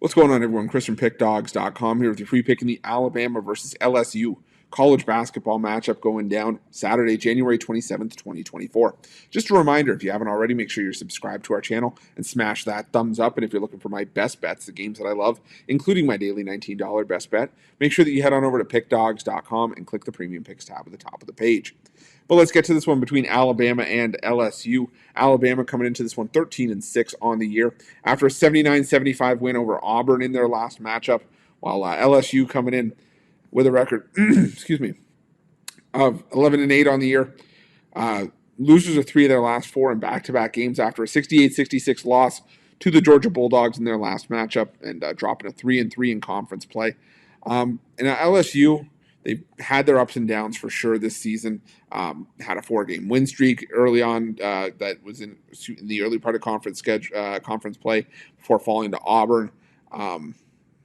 What's going on, everyone? Chris from Pickdawgz.com here with your free pick in the Alabama versus LSU college basketball matchup going down Saturday, January 27th, 2024. Just a reminder, if you haven't already, make sure you're subscribed to our channel and smash that thumbs up. And if you're looking for my best bets, the games that I love, including my daily $19 best bet, make sure that you head on over to Pickdawgz.com and click the Premium Picks tab at the top of the page. But let's get to this one between Alabama and LSU. Alabama coming into this one 13-6 on the year after a 79-75 win over Auburn in their last matchup, while LSU coming in with a record, excuse me, of 11-8 on the year. Losers of 3 of their last 4 in back-to-back games after a 68-66 loss to the Georgia Bulldogs in their last matchup and dropping a 3-3 in conference play. And LSU, they've had their ups and downs for sure this season. Had a 4-game win streak early on that was in the early part of conference play before falling to Auburn.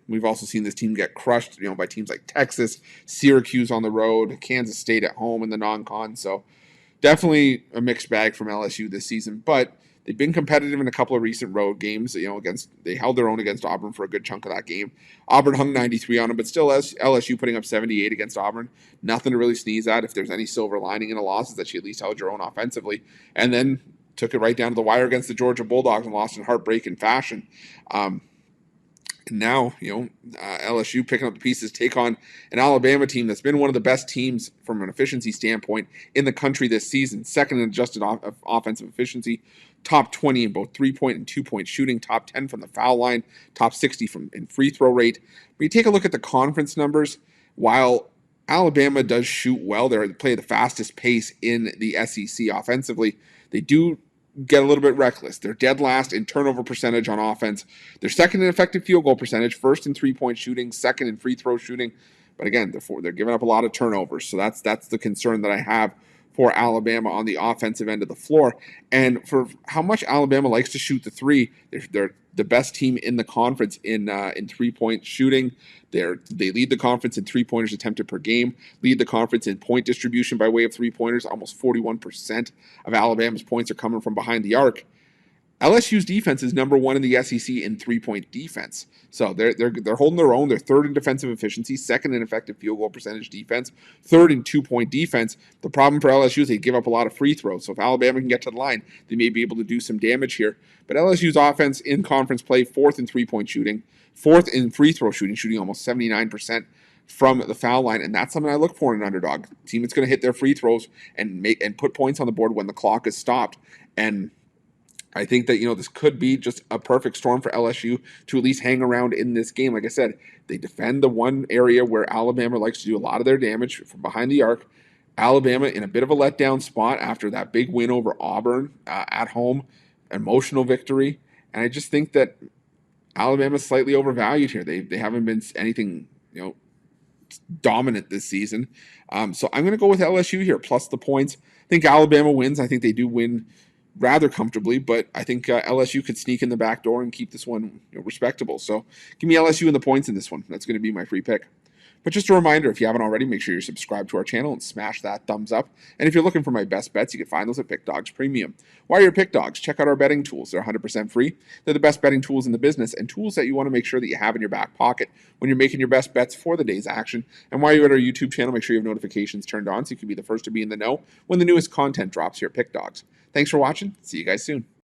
We've also seen this team get crushed, by teams like Texas, Syracuse on the road, Kansas State at home in the non-con. So definitely a mixed bag from LSU this season, but they've been competitive in a couple of recent road games. They held their own against Auburn for a good chunk of that game. Auburn hung 93 on them, but still LSU putting up 78 against Auburn. Nothing to really sneeze at. If there's any silver lining in a loss, is that you at least held your own offensively, and then took it right down to the wire against the Georgia Bulldogs and lost in heartbreaking fashion. And now, LSU picking up the pieces, take on an Alabama team that's been one of the best teams from an efficiency standpoint in the country this season. Second in adjusted offensive efficiency, top 20 in both 3-point and 2-point shooting, top 10 from the foul line, top 60 in free throw rate. When you take a look at the conference numbers, while Alabama does shoot well, they play the fastest pace in the SEC offensively, they do get a little bit reckless. They're dead last in turnover percentage on offense. They're second in effective field goal percentage, first in 3-point shooting, second in free throw shooting. But again, they're giving up a lot of turnovers. So that's the concern that I have for Alabama on the offensive end of the floor. And for how much Alabama likes to shoot the three, they're the best team in the conference in 3-point shooting. They lead the conference in 3-pointers attempted per game, lead the conference in point distribution by way of 3-pointers. Almost 41% of Alabama's points are coming from behind the arc. LSU's defense is number 1 in the SEC in 3-point defense. So they're holding their own. They're third in defensive efficiency, second in effective field goal percentage defense, third in 2-point defense. The problem for LSU is they give up a lot of free throws. So if Alabama can get to the line, they may be able to do some damage here. But LSU's offense in conference play, 4th in 3-point shooting, 4th in free throw shooting almost 79% from the foul line, and that's something I look for in an underdog team. It's going to hit their free throws and put points on the board when the clock is stopped. And I think that, this could be just a perfect storm for LSU to at least hang around in this game. Like I said, they defend the one area where Alabama likes to do a lot of their damage from behind the arc. Alabama in a bit of a letdown spot after that big win over Auburn at home, emotional victory. And I just think that Alabama's slightly overvalued here. They haven't been anything, dominant this season. So I'm going to go with LSU here, plus the points. I think Alabama wins. I think they do win rather comfortably, but I think LSU could sneak in the back door and keep this one respectable. So give me LSU and the points in this one. That's going to be my free pick. But just a reminder, if you haven't already, make sure you're subscribed to our channel and smash that thumbs up. And if you're looking for my best bets, you can find those at Pickdawgz Premium. While you're at Pickdawgz, check out our betting tools. They're 100% free. They're the best betting tools in the business and tools that you want to make sure that you have in your back pocket when you're making your best bets for the day's action. And while you're at our YouTube channel, make sure you have notifications turned on so you can be the first to be in the know when the newest content drops here at Pickdawgz. Thanks for watching. See you guys soon.